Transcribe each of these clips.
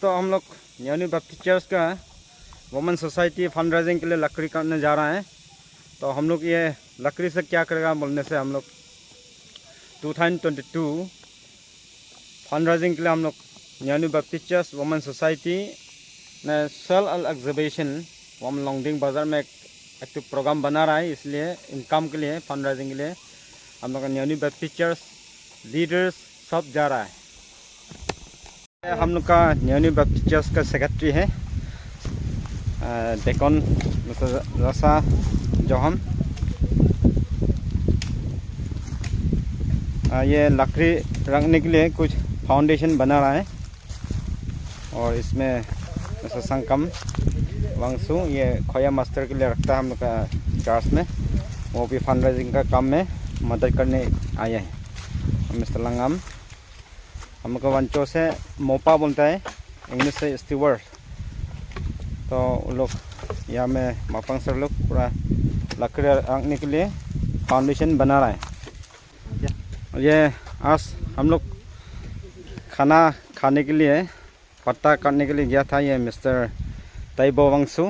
तो हम लोग न्यू बैप्टिस्ट चर्च का वुमेन सोसाइटी फंड रेजिंग के लिए लकड़ी काटने जा रहे हैं। तो हम लोग ये लकड़ी से क्या करेगा बोलने से हम लोग 2022 फंड रेजिंग के लिए हम लोग new Baptist church women society ने सेल एग्जीबिशन वम लॉन्गडिंग बाज़ार में एक प्रोग्राम बना रहा है। इसलिए इनकम के लिए फंड रेजिंग के लिए हम लोग का न्यू बैप्टिस्ट चर्च लीडर्स सब जा रहा है। हम लोग का न्यू बैप्टिस्ट चर्च का सेक्रेटरी है डेकन मिस्टर रसा जोहन। ये लकड़ी रखने के लिए कुछ फाउंडेशन बना रहा है और इसमें मिस्टर संकम वांगसु ये खोया मास्टर के लिए रखता है हम लोग का चर्च में। वो भी फंड रेजिंग का काम में मदद करने आए हैं। मिस्टर लंगम हम लोग का वंचो से मोपा बोलता है, इंग्लिश से स्टीवर्ड। तो वो लोग यहाँ में मापंग सर लोग पूरा लकड़ी रखने के लिए फाउंडेशन बना रहा है। ये आज हम लोग खाना खाने के लिए पत्ता काटने के लिए गया था। ये मिस्टर ताइबो वांगसु,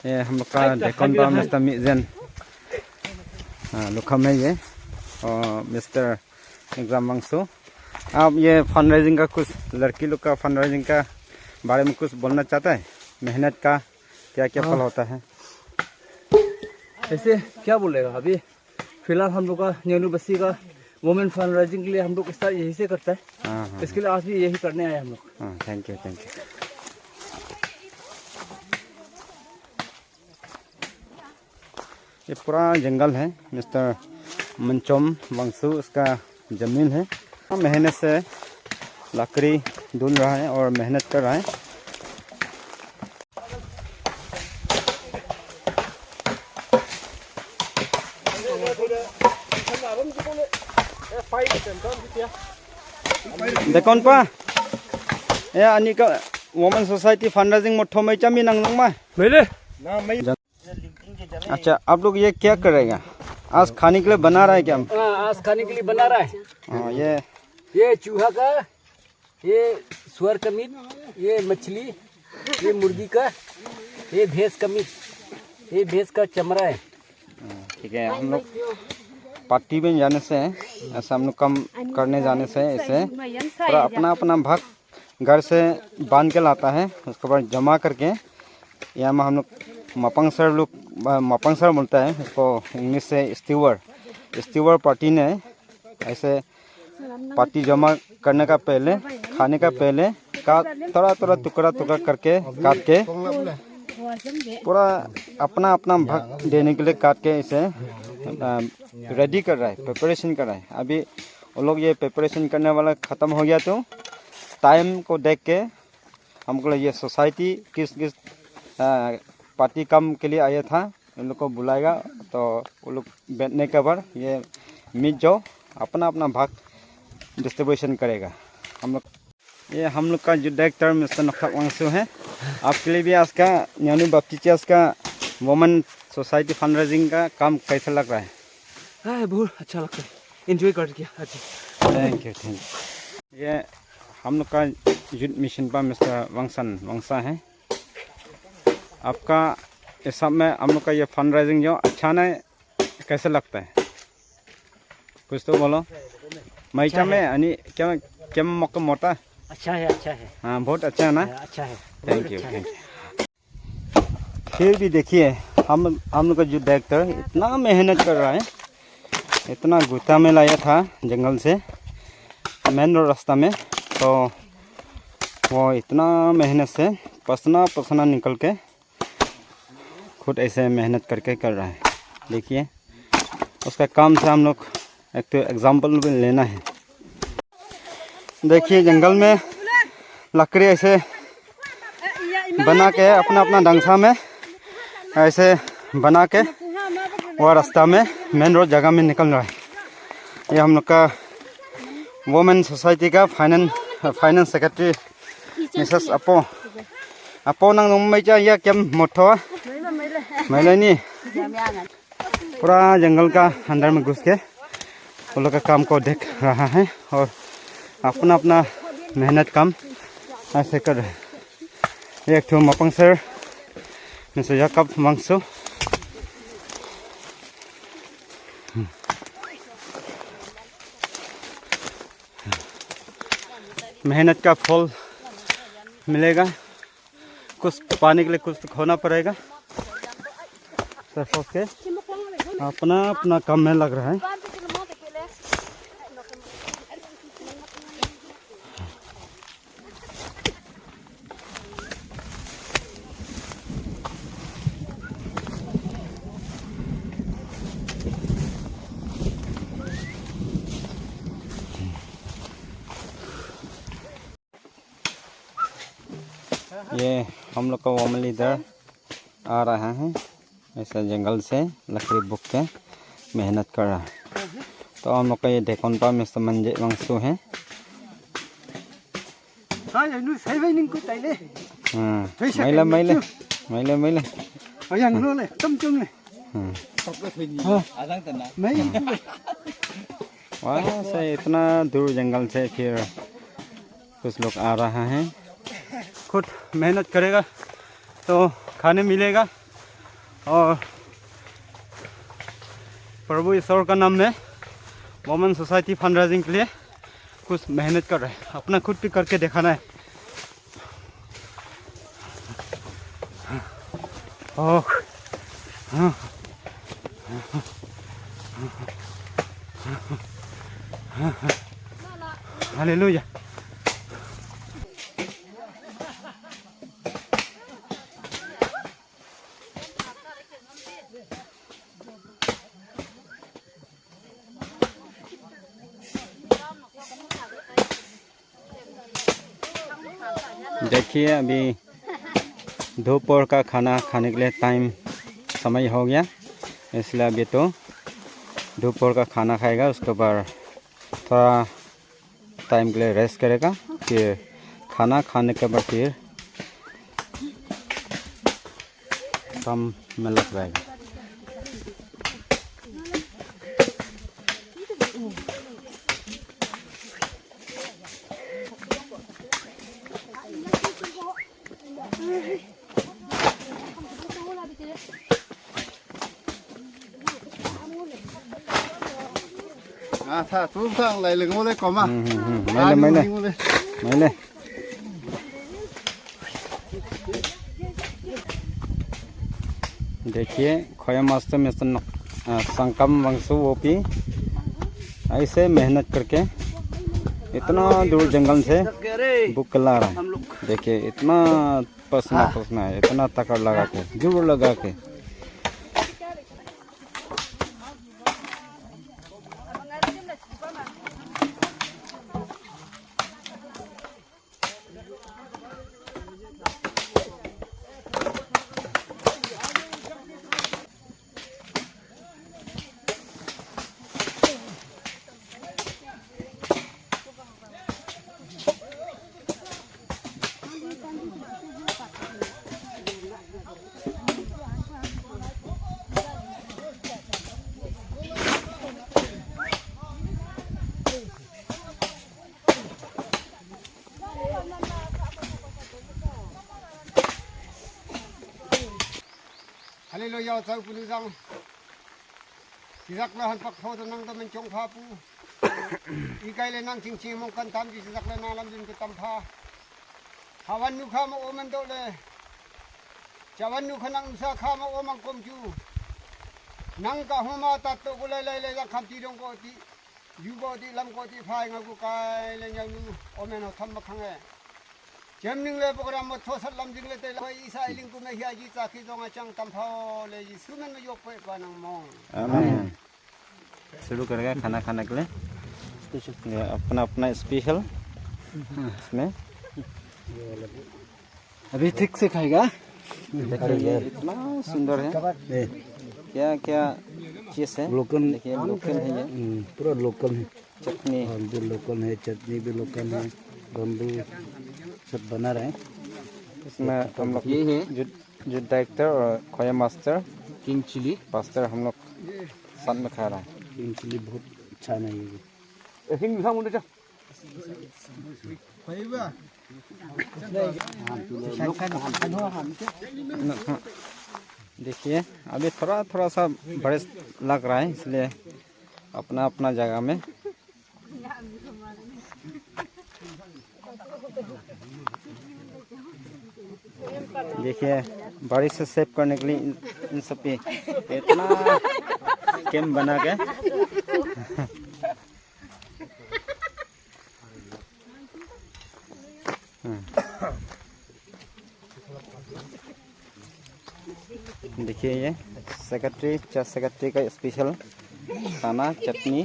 ये हम लोग का डेकन बा मिस्टर मिजेन लुखम है ये, और मिस्टर एग्जाम वांगसु। आप ये फंड रेजिंग का कुछ लड़की लोग का फंड रेजिंग का बारे में कुछ बोलना चाहता है? मेहनत का क्या क्या फल होता है? ऐसे क्या बोलेगा अभी फिलहाल हम लोग का न्यू बस्ती का वुमेन फंड रेजिंग के लिए हम लोग स्टार्ट यही से करता है। इसके लिए आज भी यही करने आए हम लोग। Thank you thank you. ये पूरा जंगल है मिस्टर मंचोम वांगसु, इसका ज़मीन है। मेहनत से लकड़ी ढूंढ रहा है और मेहनत कर रहा है। देखो पा ये अनि का वुमेन सोसाइटी फंड रेजिंग मोठो में चमी नंग मा मेले। अच्छा आप लोग ये क्या करेगा? आज खाने के लिए बना रहा है क्या? आज खाने के लिए बना रहा है। हाँ ये चूहा का, ये सुअर का मीट, ये मछली, ये मुर्गी का, ये भैंस का मीट, ये भैंस का चमड़ा है। ठीक है। हम लोग पार्टी में जाने से ऐसा हम लोग कम करने जाने से ऐसे पूरा अपना अपना भाग घर से बांध के लाता है, उसके बाद जमा करके यहाँ में हम लोग मापंग सर बोलता है इसको, इंग्लिश से स्टीवर्ड पार्टी ने ऐसे पार्टी जमा करने का पहले, खाने का पहले थोड़ा टुकड़ा करके काट के पूरा अपना अपना भाग देने के लिए काट के इसे रेडी कर रहा है, प्रिपरेशन कर रहा है। अभी वो लोग ये प्रिपरेशन करने वाला ख़त्म हो गया तो टाइम को देख के हमको ये सोसाइटी किस पार्टी काम के लिए आया था इन लोग को बुलाएगा। तो वो लोग बैठने के बाद ये मीट जो अपना अपना भाग डिस्ट्रीब्यूशन करेगा। हम लोग का जो डायरेक्टर मिस्टर नखक वांगसु है। आपके लिए भी आज का न्यू बैप्टिस्ट चर्च का वुमेन सोसाइटी फंड रेजिंग का काम कैसा लग रहा है? बहुत अच्छा लगता है, एंजॉय कर किया। Thank you. ये हम लोग का यूथ मिशन पर मिस्टर वांगसा है। आपका इस सब में हम लोग का ये फंड रेजिंग जो अच्छा नहीं कैसे लगता है? कुछ तो बोलो। मैचा में अनि क्या मौका मोटा अच्छा है। हाँ बहुत अच्छा है ना। अच्छा है। Thank you. फिर भी देखिए हम लोग का जो डायरेक्टर इतना मेहनत कर रहा है, इतना गुत्ता में लाया था जंगल से मेन रोड रास्ता में। तो वो इतना मेहनत से पसीना निकल के खुद ऐसे मेहनत करके कर रहा है। देखिए उसका काम से हम लोग एक तो एग्जाम्पल भी लेना है। देखिए जंगल में लकड़ी ऐसे बना के अपना डंसा में ऐसे बना के वो रास्ता में मेन रोड जगह में निकल रहा है। ये हम लोग का वुमेन सोसाइटी का फाइनेंस सेक्रेटरी मिसेस अपो नंग मैचा या क्या मोटो मैले नहीं पूरा जंगल का अंदर में घुस के वो लोग का काम को देख रहा है और अपना मेहनत काम ऐसे कर रहे हैं। एक ठो मपंग सर नसे याकब मांगसो मेहनत का फल मिलेगा। कुछ पाने के लिए कुछ तो खोना पड़ेगा। सब सोच के अपना अपना काम में लग रहा है। ये हम लोग का वमल इधर आ रहा है, ऐसा जंगल से लकड़ी बुक के मेहनत कर रहा है। तो हम लोग का ये ढेकोनपा में मंजे वंशु है। मैला मैला मैला मैला वहाँ से इतना दूर जंगल से फिर कुछ लोग आ रहा है। खुद मेहनत करेगा तो खाने मिलेगा। और प्रभु ईश्वर का नाम में वुमेन सोसाइटी फंड रेजिंग के लिए कुछ मेहनत कर रहे हैं। अपना खुद भी करके दिखाना है। Oh hallelujah. देखिए अभी दोपहर का खाना खाने के लिए टाइम समय हो गया, इसलिए अभी तो दोपहर का खाना खाएगा। उसके बाद थोड़ा टाइम के लिए रेस्ट करेगा। फिर खाना खाने के बाद फिर काम में लग जाएगा। था tú thằng lại là ngô lên có mà mấy lên देखिए खोया मास्टर में संकम वंशु ओपी ऐसे मेहनत करके इतना दूर जंगल से बुक ला रहा है। देखिए इतना पसीना पसीना है, इतना तकड़ लगा के जोर लगा के। Hallelujah cháu phụ nữ rằng thì giặc là hàn phật thô cho năng tâm mình chống pha pu y cây lên năng chinh chinh mong cần tham thì giặc lên năng làm gì cái tâm pha hà văn nu kha mà ôm mình đâu le chả văn nu khả năng sa kha mà ôm mang công chu năng cả hôm mà tạt tổ lại lại giặc khăm ti đông có ti yu có ti lâm có ti phai ngay của cây lên nhau nu ôm mình nó thầm mặc hàng ấy chém những lời program một thô sát làm những lời tây lai Israel linh cùng này hiện chỉ trả khi trong trang tâm thao lấy số mình mới yok phải vào năng mong. आमीन। शुरू करेगा खाना खाने के लिए। ये अपना अपना स्पेशल इसमें अभी ठीक से खाएगा। देखिए ये इतना सुंदर है। क्या क्या चीज़ है? लोकल देखिए लोकल है ये। पूरा लोकल है। चटनी भी लोकल है, चटनी भी लोकल है, बम्बू सब बना रहे हैं। इसमें हम लोग ये है जो डायरेक्टर और खोया मास्टर किंग चिली पास्टर हम लोग साथ में खा रहा है। किंग चिली बहुत अच्छा नहीं है। Phải देखिए अभी थोड़ा थोड़ा सा बारिश लग रहा है, इसलिए अपना अपना जगह में देखिए बारिश से सेव करने के लिए इन सब पे इतना कैंप बना के देखिए ये सेक्रेटरी चर्च सेक्रेटरी का स्पेशल खाना, चटनी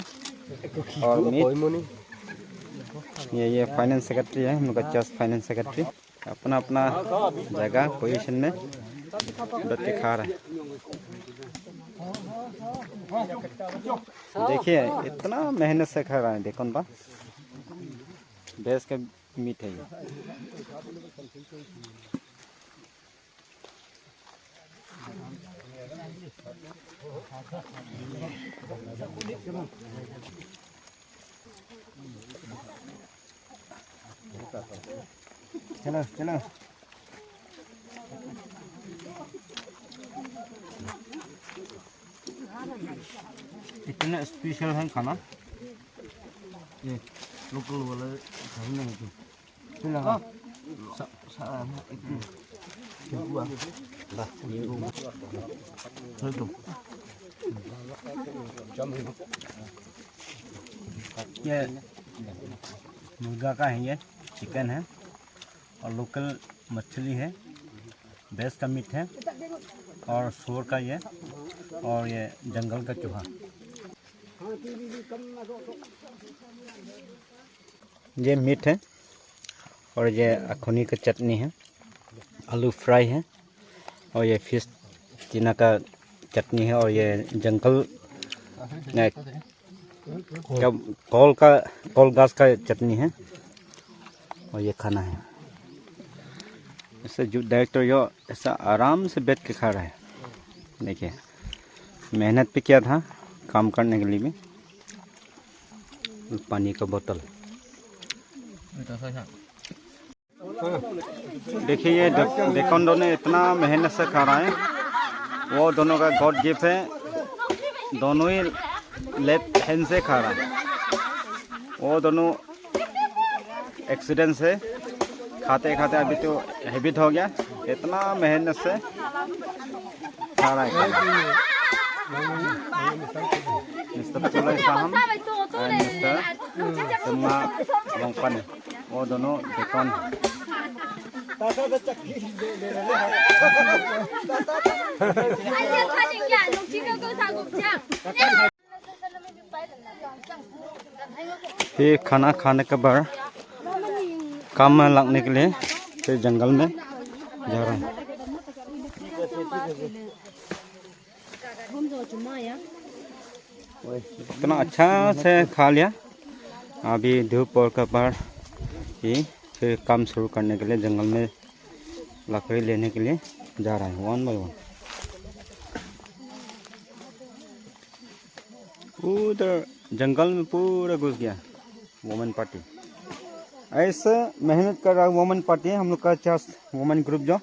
और मीट। ये फाइनेंस सेक्रेटरी है, हम लोग का चर्च फाइनेंस सेक्रेटरी अपना अपना जगह पोजीशन में बैठ के खा रहा है। देखिए इतना मेहनत से खा रहा है, देखो ना भैंस का मीट है ये। चलो चलो इतना स्पेशल है खाना, ये लोकल वाला खाना है। चलो हाँ ये मुर्गा का है, ये चिकन है और लोकल मछली है, भैंस का मीट है और सूअर का ये, और ये जंगल का चूहा। ये मीट है और ये अखनी का चटनी है, आलू फ्राई है और ये फिश चीना का चटनी है और ये जंगल कॉल घास का चटनी है और ये खाना है। इससे जो डायरेक्टर यो ऐसा आराम से बैठ के खा रहा है। देखिए मेहनत भी किया था काम करने के लिए भी। पानी का बोतल देखिए, ये देखो दोनों इतना मेहनत से खा रहा है। वो दोनों का गॉड गिफ्ट है, दोनों ही लेफ्ट हैंड से खा रहा है। वो दोनों एक्सीडेंट से खाते खाते अभी तो हैबिट हो गया, इतना मेहनत से खा रहा है। मिस्टर पुलई साहब और मिस्टर सुमा लोंगपन, वो दोनों देखोन ये खाना खाने के बाद काम में लगने के लिए फिर जंगल में जा रहा है। इतना अच्छा से खा लिया। अभी धूप और के बाद ही फिर काम शुरू करने के लिए जंगल में लकड़ी लेने के लिए जा रहा है, वन बाय वन। उधर जंगल में पूरा घुस गया वुमेन पार्टी। ऐसे मेहनत कर रहा है वुमेन पार्टी है, हम लोग का चर्च वुमेन ग्रुप जो।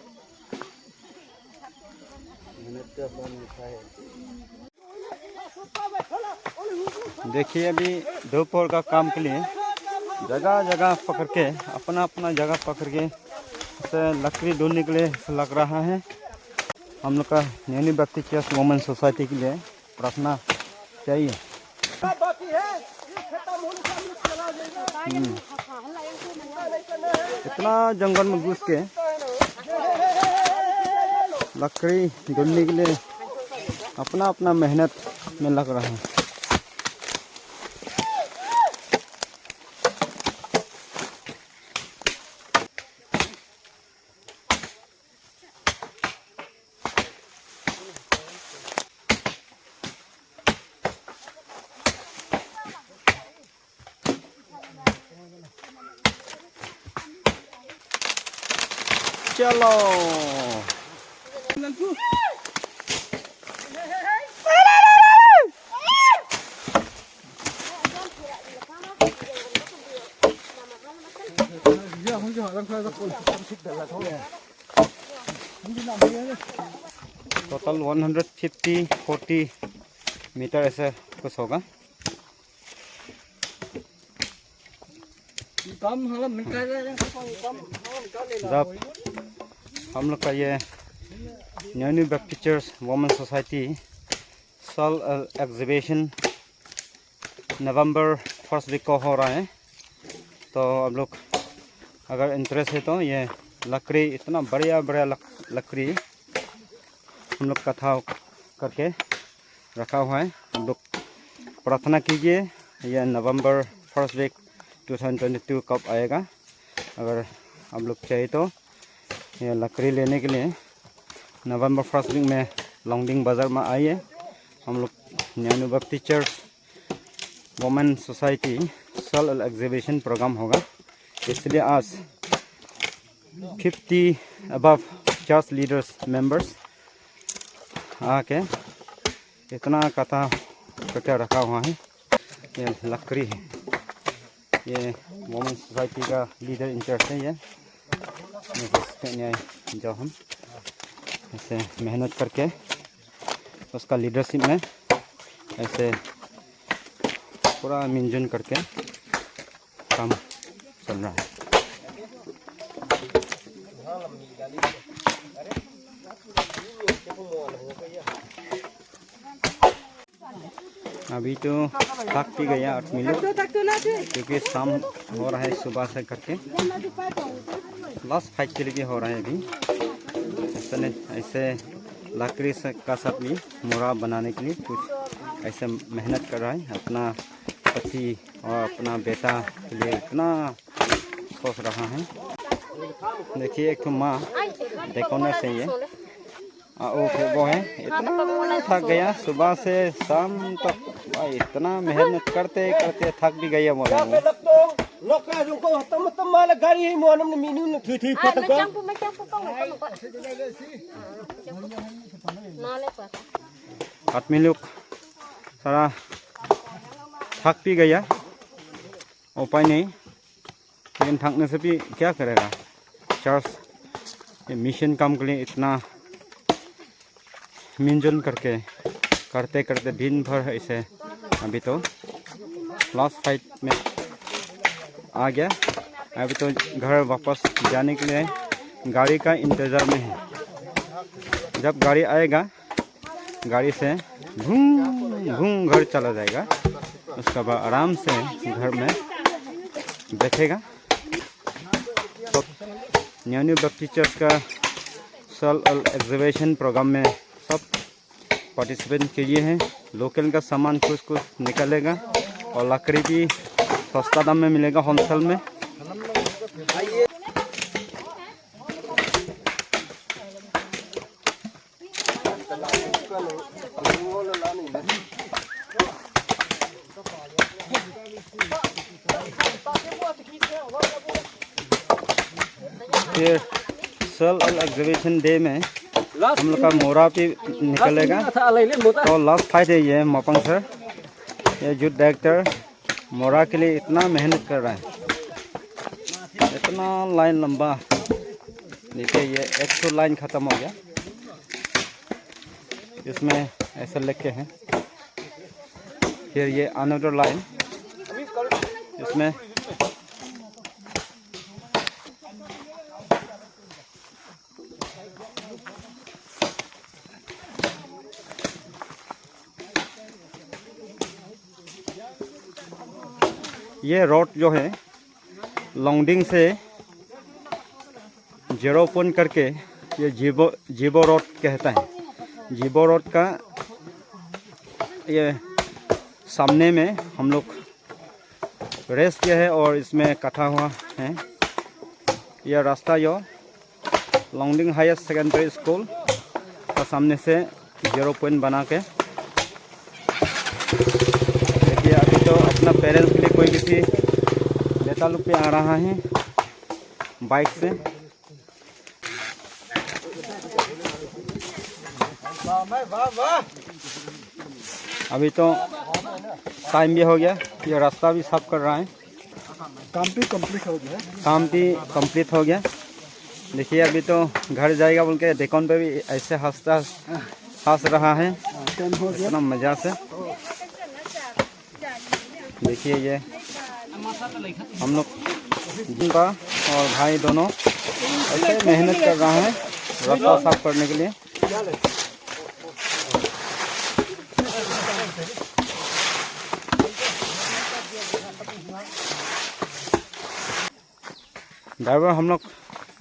देखिए अभी दोपहर का काम के लिए जगह जगह पकड़ के अपना अपना जगह पकड़ के लकड़ी ढूंढने के लिए लग रहा है। हम लोग का नैनी बत्ती चर्च वुमेन सोसाइटी के लिए प्रार्थना चाहिए। इतना जंगल में घुस के लकड़ी ढूंढने के लिए अपना अपना मेहनत में लग रहा है। चलो टोटल 150-40 मीटर ऐसे कुछ होगा। जब हम लोग का ये न्यू पिक्चर्स वुमेन सोसाइटी साल एग्जीबिशन नवंबर फर्स्ट वीक को हो रहा है, तो आप लोग अगर इंटरेस्ट है तो ये लकड़ी इतना बढ़िया लकड़ी हम लोग कथा करके रखा हुआ है। हम लोग प्रार्थना कीजिए ये नवंबर फर्स्ट वीक 2022 कब आएगा। अगर आप लोग चाहिए तो ये लकड़ी लेने के लिए नवंबर फर्स्ट वीक में लोंगडिंग बाज़ार में आइए। हम लोग न्यू बप्ती चर्च वुमेन सोसाइटी साल एग्जीबिशन प्रोग्राम होगा, इसलिए आज 50 अबव चर्च लीडर्स मेंबर्स आके इतना कथा करके रखा हुआ है। ये लकड़ी है, ये वुमेन सोसाइटी का लीडर इंचार्ज है ये जो हम ऐसे मेहनत करके उसका लीडरशिप में ऐसे पूरा मिलजुल करके काम चल रहा है। अभी तो थक भी गया 8 मिनट, क्योंकि शाम हो रहा है सुबह से करके लास्ट फाइट के लिए हो रहा है। अभी ऐसे लकड़ी से का साथ भी मोरा बनाने के लिए कुछ ऐसे मेहनत कर रहा है। अपना पति और अपना बेटा के लिए इतना सोच रहा है। देखिए एक माँ देखो ना सही है, वो है इतना थक गया सुबह से शाम तक, इतना मेहनत करते करते थक भी गया मोरा। आदमी लोग सारा थक भी गया, उपाय नहीं, लेकिन थकने से भी क्या करेगा। चर्च मिशन काम के लिए इतना मिलजुल करके करते करते दिन भर ऐसे अभी तो लास्ट फाइट में आ गया। अभी तो घर वापस जाने के लिए गाड़ी का इंतज़ार में है। जब गाड़ी आएगा गाड़ी से घूम घूम घर चला जाएगा, उसके बाद आराम से घर में बैठेगा। तो न्यू बप्ती चर्च का साल एग्जीबिशन प्रोग्राम में सब पार्टिसिपेट कीजिए हैं। लोकल का सामान कुछ निकलेगा और लकड़ी भी सस्ता दाम में मिलेगा होलसेल में। फिर साल एग्जीबिशन डे में हम लोग का मोरा भी निकलेगा। तो लास्ट फाइट है ये मोपंग सर, ये यूथ डायरेक्टर मोरा के लिए इतना मेहनत कर रहा है। इतना लाइन लंबा, देखिए ये 100 लाइन ख़त्म हो गया, इसमें ऐसे लिखे हैं। फिर ये अनदर लाइन, इसमें ये रोड जो है लोंगडिंग से 0 पॉइंट करके ये जीबो रोड कहता है। जीबो रोड का ये सामने में हम लोग रेस किया है और इसमें कटा हुआ है। यह रास्ता जो लोंगडिंग हायर सेकेंडरी स्कूल का सामने से 0 पॉइंट बना के, देखिए अभी तो अपना पेरेंट्स के लिए कोई किसी नेता लोग पे आ रहा है बाइक से। अभी तो टाइम भी हो गया, ये रास्ता भी साफ कर रहा है। काम भी कंप्लीट हो गया। काम भी कंप्लीट हो गया। देखिए अभी तो घर जाएगा बोल के डेकोन पे भी ऐसे हंस रहा है इतना मज़ा से। देखिए ये हम लोग जिनका और भाई दोनों ऐसे मेहनत कर रहा है रास्ता साफ करने के लिए। ड्राइवर हम लोग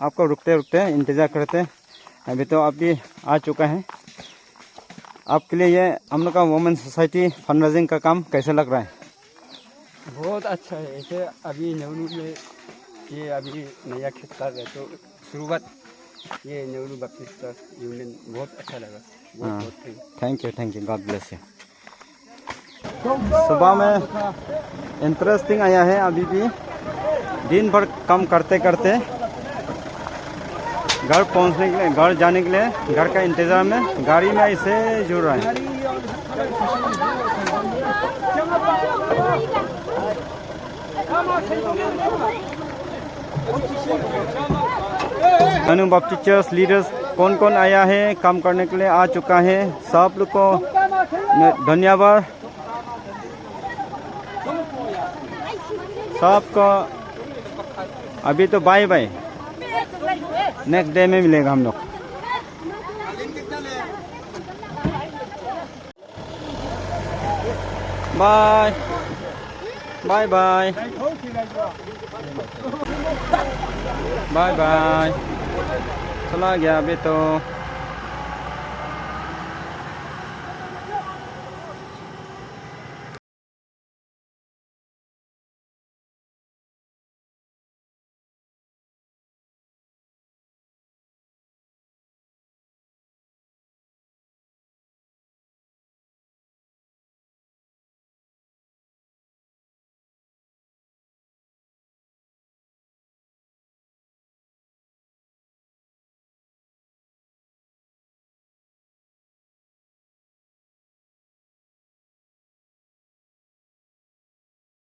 आपको रुकते रुकते इंतज़ार करते हैं। अभी तो आप भी आ चुका है। आपके लिए ये हम लोग का वुमेन सोसाइटी फंड रेजिंग का काम कैसे लग रहा है? बहुत अच्छा है। ऐसे अभी नेहरू में ये अभी नया खेत कर रहे तो शुरुआत ये नेहरू बैप्टिस्ट यूनियन बहुत अच्छा लगा। बहुत thank you God bless you. सुबह में इंटरेस्टिंग आया है। अभी भी दिन भर काम करते करते घर पहुंचने के लिए, घर जाने के लिए घर का इंतज़ार में गाड़ी में ऐसे जुड़ रहा है। न्यू बैप्टिस्ट चर्च लीडर्स कौन कौन आया है काम करने के लिए आ चुका है। सब लोग को धन्यवाद। सबको अभी तो बाय बाय, नेक्स्ट डे में मिलेगा हम लोग। Bye bye bye bye bye. चला गया अभी तो।